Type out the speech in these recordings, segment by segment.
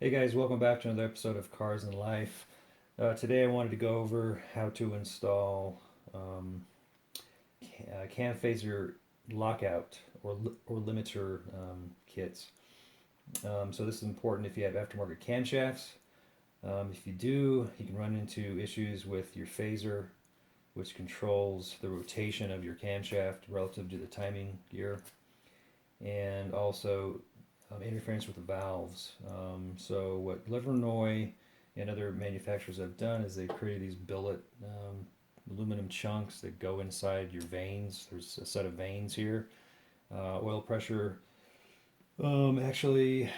Hey guys, welcome back to another episode of Cars and Life. Today I wanted to go over how to install cam phaser lockout or limiter kits. So this is important if you have aftermarket camshafts. If you do, you can run into issues with your phaser, which controls the rotation of your camshaft relative to the timing gear, and also interference with the valves. So what Livernois and other manufacturers have done is they've created these billet aluminum chunks that go inside your vanes. There's a set of vanes here. Oil pressure actually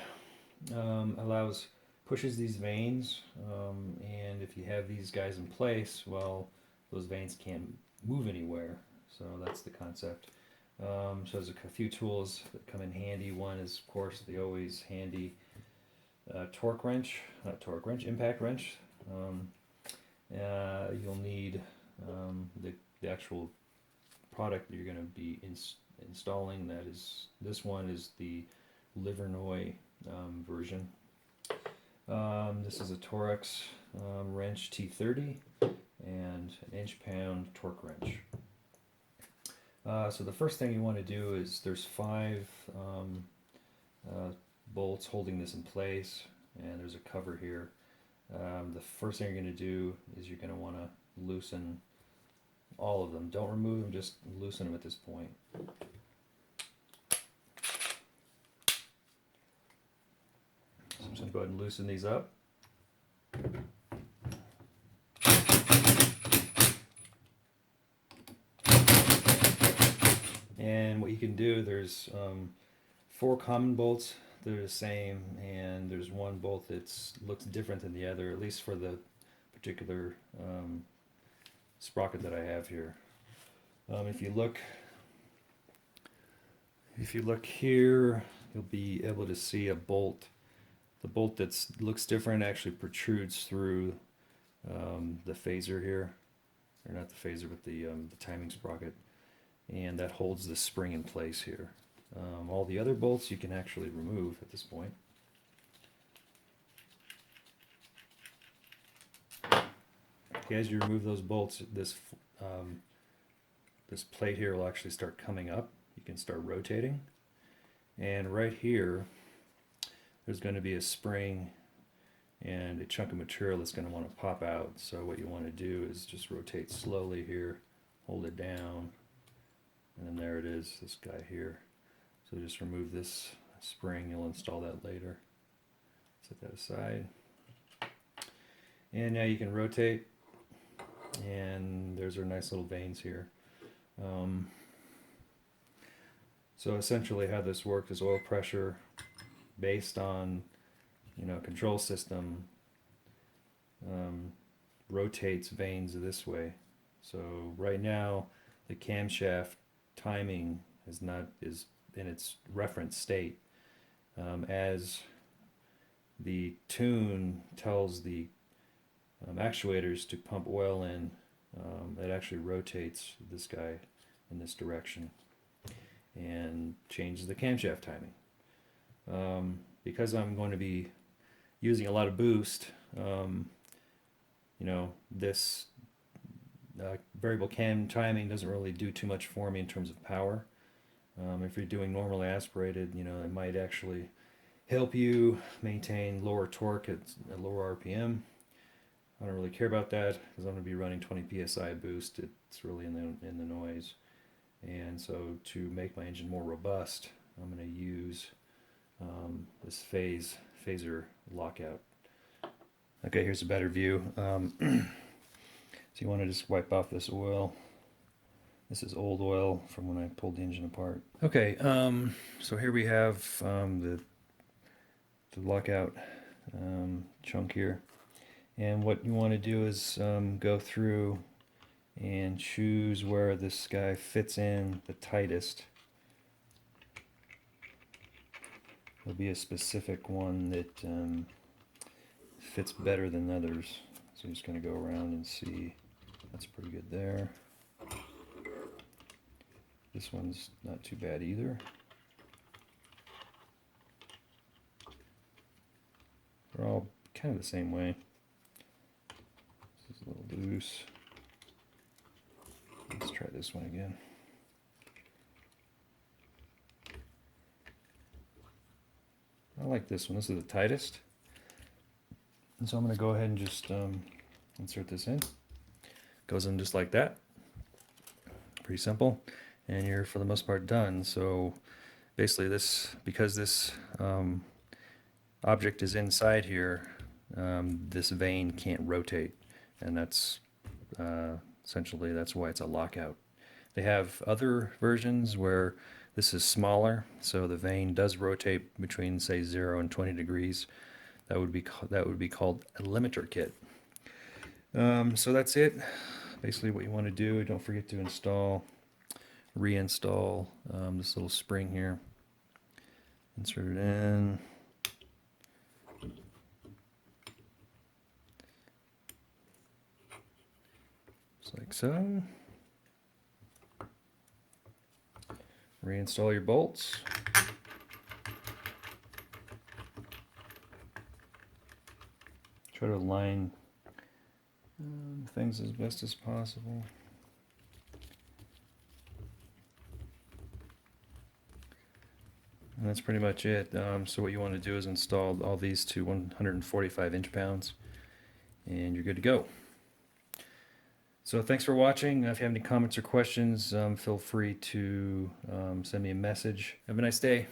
pushes these vanes, and if you have these guys in place, well, those vanes can't move anywhere. So that's the concept. So there's a few tools that come in handy. One is, of course, the always handy impact wrench. You'll need the actual product that you're going to be installing. This one is the Livernois version. This is a Torx wrench T30 and an inch-pound torque wrench. So the first thing you want to do is there's 5 bolts holding this in place, and there's a cover here. The first thing you're going to do is you're going to want to loosen all of them. Don't remove them, just loosen them at this point. So I'm just going to go ahead and loosen these up. And what you can do, there's 4 common bolts. They're the same, and there's one bolt that looks different than the other, at least for the particular sprocket that I have here. If you look here, you'll be able to see a bolt. The bolt that looks different actually protrudes through the phaser here, or not the phaser, but the timing sprocket, and that holds the spring in place here. All the other bolts you can actually remove at this point. Okay, as you remove those bolts, this plate here will actually start coming up. You can start rotating, and right here there's going to be a spring and a chunk of material that's going to want to pop out. So what you want to do is just rotate slowly here, hold it down, and then there it is, this guy here. So just remove this spring. You'll install that later. Set that aside. And now you can rotate, and there's our nice little vanes here. So essentially how this works is oil pressure based on control system rotates vanes this way. So right now the camshaft timing is in its reference state. As the tune tells the actuators to pump oil in, it actually rotates this guy in this direction and changes the camshaft timing. Because I'm going to be using a lot of boost, this variable cam timing doesn't really do too much for me in terms of power. If you're doing normally aspirated, it might actually help you maintain lower torque at lower RPM. I don't really care about that because I'm going to be running 20 psi boost. It's really in the noise. And so to make my engine more robust, I'm going to use this phaser lockout. Okay, here's a better view. So you want to just wipe off this oil. This is old oil from when I pulled the engine apart. Okay, so here we have the lockout chunk here. And what you want to do is go through and choose where this guy fits in the tightest. There'll be a specific one that fits better than others. So I'm just going to go around and see. That's pretty good there. This one's not too bad either. They're all kind of the same way. This is a little loose. Let's try this one again. I like this one. This is the tightest. And so I'm going to go ahead and just insert this in. Goes in just like that. Pretty simple. And you're, for the most part, done. So basically this, because this object is inside here, this vane can't rotate. And that's essentially, that's why it's a lockout. They have other versions where this is smaller, so the vane does rotate between, say, 0 and 20 degrees. That would be called a limiter kit. So that's it. Basically what you want to do, don't forget to reinstall this little spring here. Insert it in. Just like so. Reinstall your bolts. Try to align things as best as possible. And that's pretty much it. So what you want to do is install all these to 145 inch-pounds, and you're good to go. So thanks for watching. If you have any comments or questions, feel free to send me a message. Have a nice day.